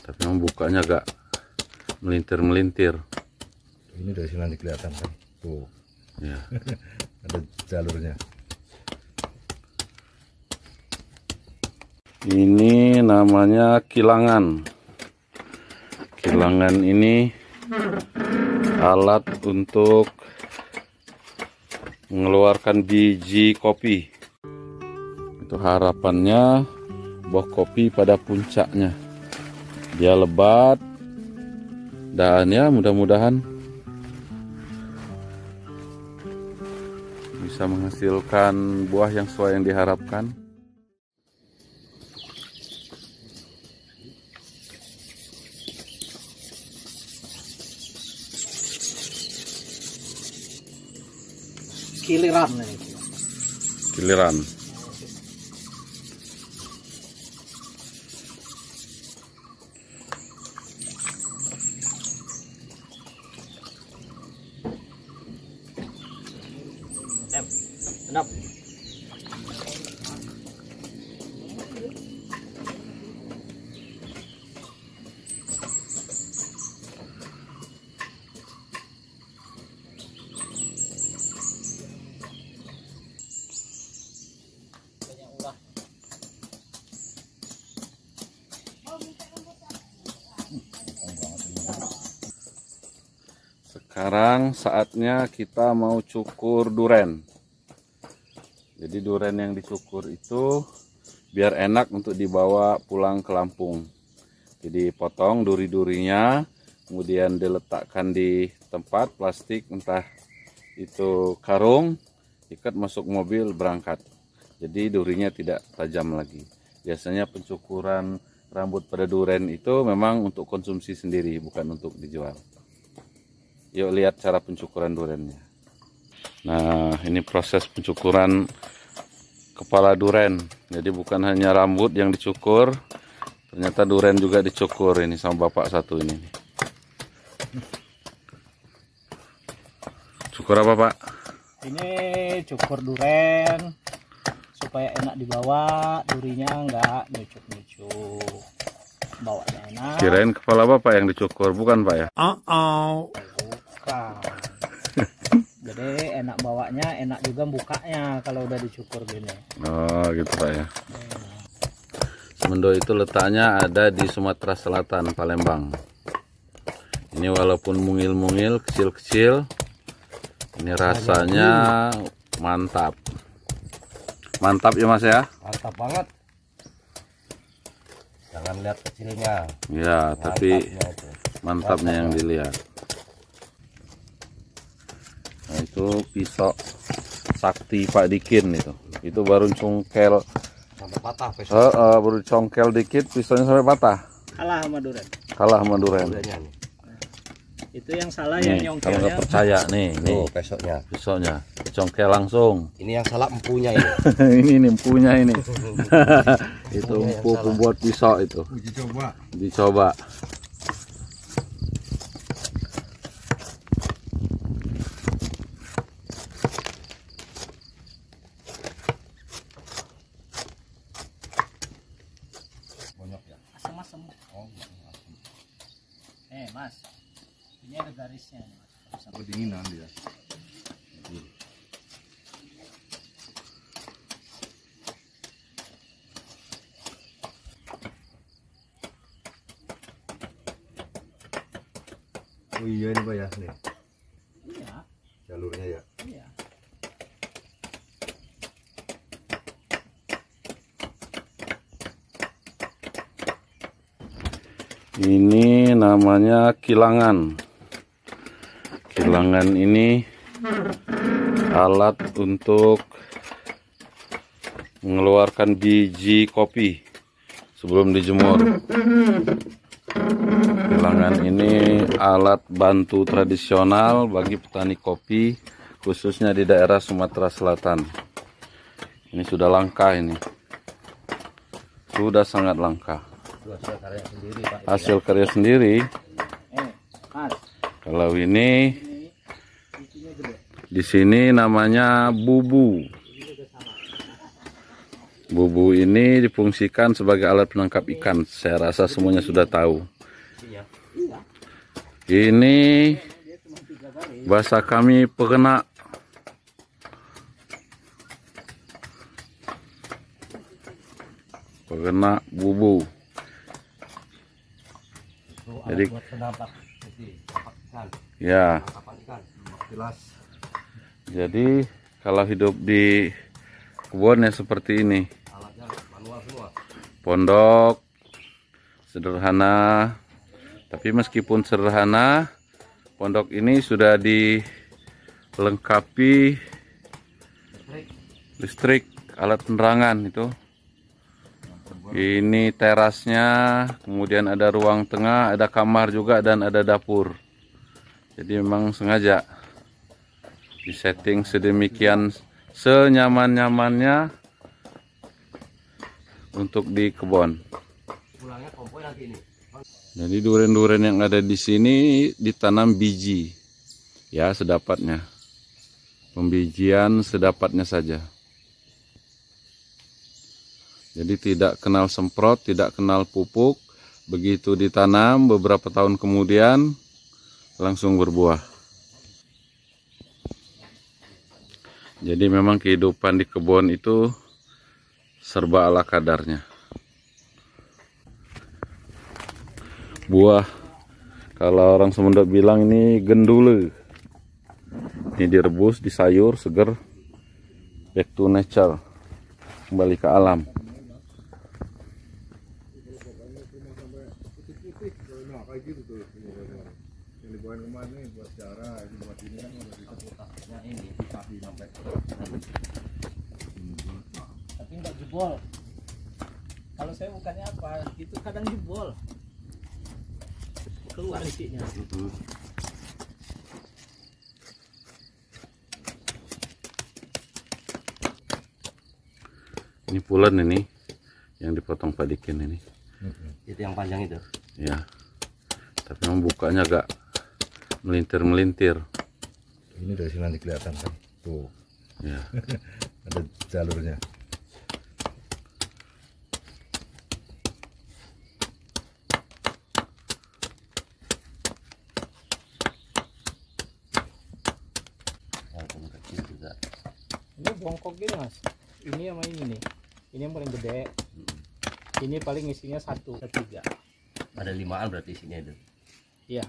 Tapi membukanya agak melintir-melintir. Ini dari sini nanti kelihatan kan. Tuh. Ya. Ada jalurnya. Ini namanya kilangan. Kilangan ini alat untuk mengeluarkan biji kopi. Itu harapannya buah kopi pada puncaknya. Dia lebat dan ya mudah-mudahan bisa menghasilkan buah yang sesuai yang diharapkan. Giliran. Giliran. Enak. Sekarang saatnya kita mau cukur duren. Jadi duren yang dicukur itu biar enak untuk dibawa pulang ke Lampung. Jadi potong duri-durinya, kemudian diletakkan di tempat plastik, entah itu karung, ikat masuk mobil berangkat. Jadi durinya tidak tajam lagi. Biasanya pencukuran rambut pada duren itu memang untuk konsumsi sendiri, bukan untuk dijual. Yuk lihat cara pencukuran durennya. Nah, ini proses pencukuran kepala duren. Jadi bukan hanya rambut yang dicukur, ternyata duren juga dicukur ini sama bapak satu ini. Cukur apa, Pak? Ini cukur duren supaya enak dibawa, durinya enggak nyucuk-nyucuk. Bawanya enak. Kirain kepala bapak yang dicukur, bukan Pak ya? Bukan. Jadi enak bawanya, enak juga bukanya kalau udah dicukur gini. Oh gitu Pak ya. Semendo itu letaknya ada di Sumatera Selatan, Palembang. Ini walaupun mungil-mungil, kecil-kecil, ini rasanya mantap. Mantap ya Mas ya? Mantap banget. Jangan lihat kecilnya. Ya, tapi mantapnya yang dilihat. Nah, itu pisau sakti Pak Dikin itu. Itu baru congkel Sampai patah pisau. baru congkel dikit pisaunya sampai patah. Kalah sama duren. Kalah sama duren. Itu yang salah Nih, yang kalau nggak nyongkelnya. percaya nih, Tuh pisaunya. pisaunya congkel langsung. Ini yang salah empunya ini. Ini empunya ini. Itu empu pembuat pisau itu. Uji coba. Dicoba. Bonyok ya. Asem-asem. Oh, Mas, ini ada garisnya nih, Mas. kedinginan dia. Oh iya ini Pak ya, nih Iya, jalurnya ya. iya. Ini namanya kilangan. Kilangan ini alat untuk mengeluarkan biji kopi sebelum dijemur. Kilangan ini alat bantu tradisional bagi petani kopi, khususnya di daerah Sumatera Selatan. Ini sudah langka ini. Sudah sangat langka. Hasil karya sendiri, Pak. Hasil karya sendiri. Mas, Kalau ini bijinya gede. di sini namanya bubu. Bubu ini difungsikan sebagai alat penangkap ikan. Saya rasa semuanya sudah tahu. Ini bahasa kami pegena. Pegena bubu. Jadi ya. Jadi kalau hidup di kebun ya seperti ini. Pondok sederhana, tapi meskipun sederhana, pondok ini sudah dilengkapi listrik, alat penerangan itu. Ini terasnya, kemudian ada ruang tengah, ada kamar juga, dan ada dapur. Jadi memang sengaja disetting sedemikian senyaman-nyamannya untuk di kebun. Jadi duren-duren yang ada di sini ditanam biji, ya sedapatnya. Pembijian sedapatnya saja. Jadi tidak kenal semprot, tidak kenal pupuk. Begitu ditanam beberapa tahun kemudian langsung berbuah. Jadi memang kehidupan di kebun itu serba ala kadarnya. Buah, kalau orang Sunda bilang ini gendule. Ini direbus, disayur, seger, back to nature, kembali ke alam. Tapi nggak jebol. Kalau saya bukannya apa, itu kadang jebol. Keluar isinya. Ini pulen ini yang dipotong padikin ini. Itu yang panjang itu. Ya. Tapi memang bukanya agak melintir-melintir. Ini dari sini nanti kelihatan kan. Tuh. Ya. Ada jalurnya. Ini bongkok gini mas. Ini sama ini nih. Ini yang paling gede. Ini paling isinya 1, 3. Ada 5-an berarti isinya itu. Iya.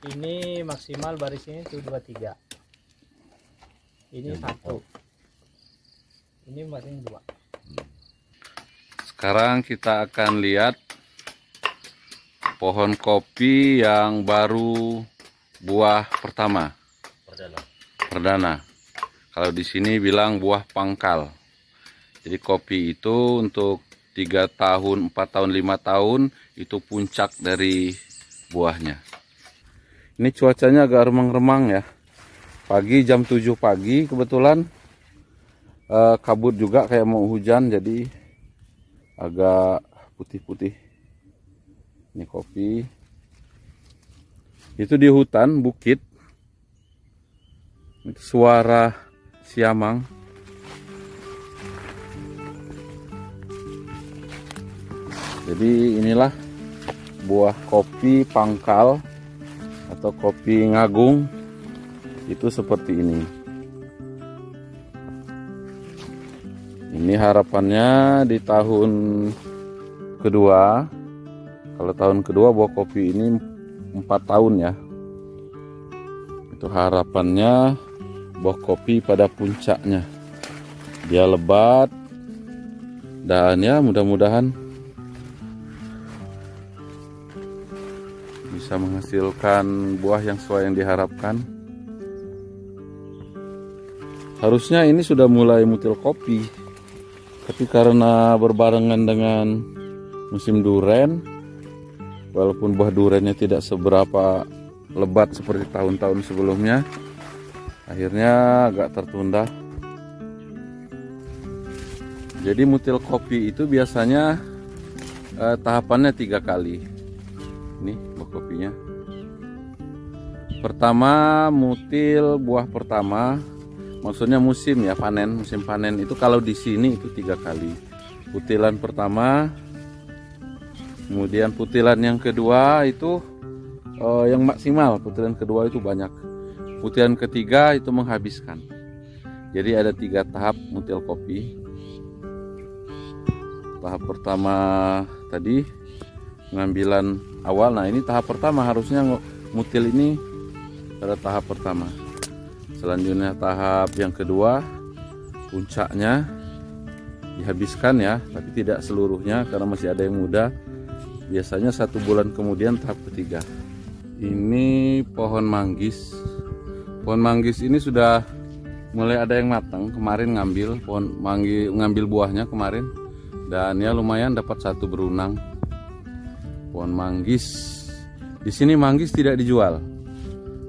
Ini maksimal barisnya itu 2, 3. Ini 1. Ini paling 2. Sekarang kita akan lihat pohon kopi yang baru buah pertama. Perdana. Kalau di sini bilang buah pangkal. Jadi kopi itu untuk 3 tahun, 4 tahun, 5 tahun itu puncak dari buahnya. Ini cuacanya agak remang-remang ya. Pagi jam 7 pagi kebetulan kabut juga kayak mau hujan, jadi agak putih-putih. Ini kopi. Itu di hutan bukit. Itu suara siamang. Jadi inilah buah kopi pangkal atau kopi ngagung, itu seperti ini. Ini harapannya di tahun kedua. Kalau tahun kedua buah kopi ini 4 tahun ya. Itu harapannya buah kopi pada puncaknya. Dia lebat dan ya mudah-mudahan bisa menghasilkan buah yang sesuai yang diharapkan. Harusnya ini sudah mulai mutil kopi, tapi karena berbarengan dengan musim duren, walaupun buah durennya tidak seberapa lebat seperti tahun-tahun sebelumnya, akhirnya agak tertunda. Jadi mutil kopi itu biasanya tahapannya 3 kali. Ini buah kopinya. Pertama mutil buah pertama, maksudnya musim ya, panen, musim panen itu kalau di sini itu 3 kali. Putilan pertama, kemudian putilan yang kedua itu yang maksimal, putiran kedua itu banyak, putiran ketiga itu menghabiskan. Jadi ada 3 tahap mutil kopi. Tahap pertama tadi pengambilan awal. Nah ini tahap pertama, harusnya mutil ini pada tahap pertama. Selanjutnya tahap yang kedua, puncaknya dihabiskan ya, tapi tidak seluruhnya karena masih ada yang muda. Biasanya 1 bulan kemudian tahap ketiga. Ini pohon manggis. Pohon manggis ini sudah mulai ada yang matang. Kemarin ngambil pohon manggis, ngambil buahnya kemarin, dan ya lumayan dapat 1 berunang. Pohon manggis. Di sini manggis tidak dijual.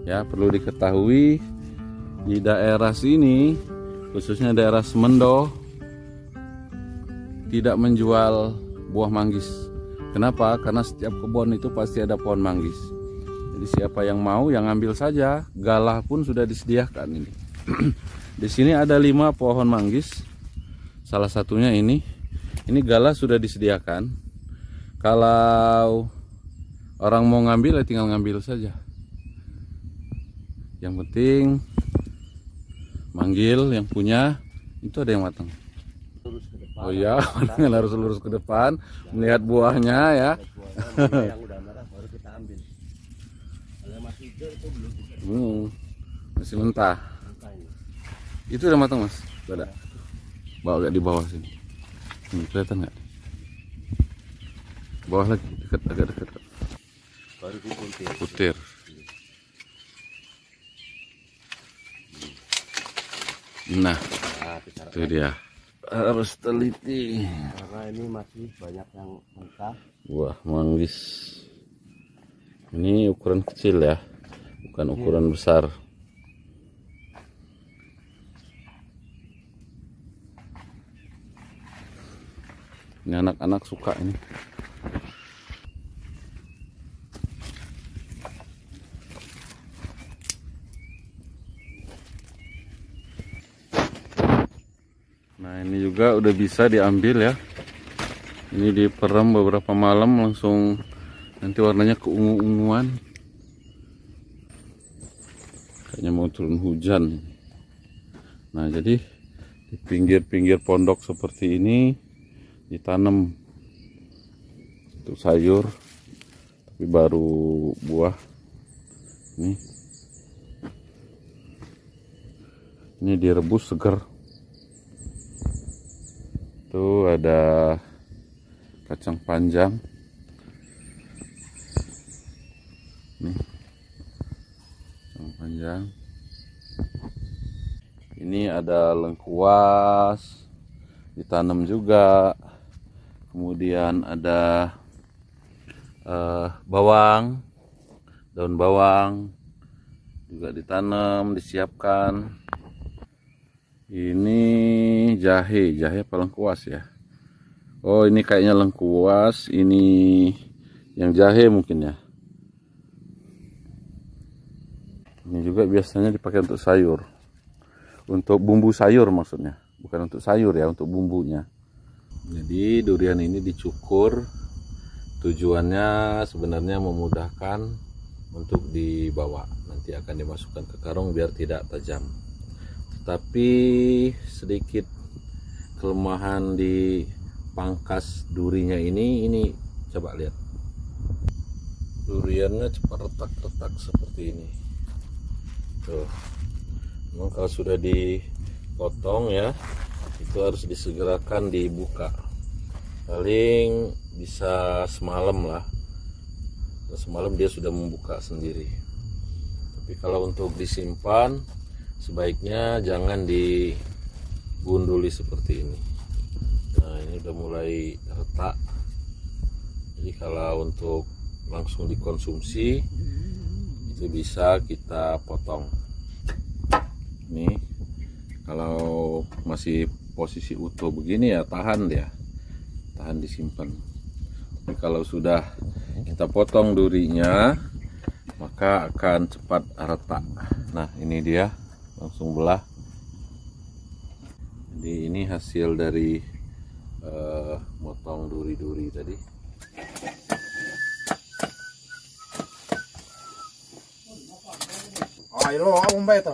Ya, perlu diketahui di daerah sini, khususnya daerah Semendo, tidak menjual buah manggis. Kenapa? Karena setiap kebun itu pasti ada pohon manggis. Jadi siapa yang mau yang ambil saja. Galah pun sudah disediakan ini. Di sini ada 5 pohon manggis. Salah satunya ini. Ini galah sudah disediakan. Kalau orang mau ngambil ya tinggal ngambil saja. Yang penting manggil yang punya. Itu ada yang matang. Oh iya, harus lurus ke depan, melihat buahnya ya. Yang udah merah baru kita ambil. Kalau masih hijau itu belum bisa. Masih mentah. Itu udah matang mas, ada. Bawa agak di bawah sini. Kelihatan nggak? Bawah lagi, dekat, agak dekat. Baru dipuntir. Putir. Nah, itu dia. Harus teliti. Karena ini masih banyak yang mentah. Buah manggis. Ini ukuran kecil ya, bukan ukuran besar. Ini anak-anak suka ini. Nah ini juga udah bisa diambil ya. Ini diperem beberapa malam langsung nanti warnanya keungu-unguan. Kayaknya mau turun hujan. Nah jadi di pinggir-pinggir pondok seperti ini ditanam untuk sayur, tapi baru buah. Ini direbus segar. Tuh ada kacang panjang. Nih, kacang panjang. Ini ada lengkuas, ditanam juga. Kemudian ada bawang, daun bawang juga ditanam, disiapkan. Ini jahe apa lengkuas ya? Oh ini kayaknya lengkuas, ini yang jahe mungkin ya. Ini juga biasanya dipakai untuk sayur, untuk bumbu sayur maksudnya, bukan untuk sayur ya, untuk bumbunya. Jadi durian ini dicukur, tujuannya sebenarnya memudahkan untuk dibawa. Nanti akan dimasukkan ke karung biar tidak tajam. Tapi sedikit kelemahan di pangkas durinya ini coba lihat. Duriannya cepat retak-retak seperti ini. Tuh. Memang kalau sudah dipotong ya, itu harus disegerakan dibuka. Paling bisa semalam lah. Semalam dia sudah membuka sendiri. Tapi kalau untuk disimpan, sebaiknya jangan digunduli seperti ini. Nah ini udah mulai retak. Jadi kalau untuk langsung dikonsumsi itu bisa kita potong. Nih kalau masih posisi utuh begini ya tahan dia, tahan disimpan. Tapi kalau sudah kita potong durinya maka akan cepat retak. Nah ini dia langsung belah. Jadi ini hasil dari motong duri-duri tadi. lo, aku mbak itu.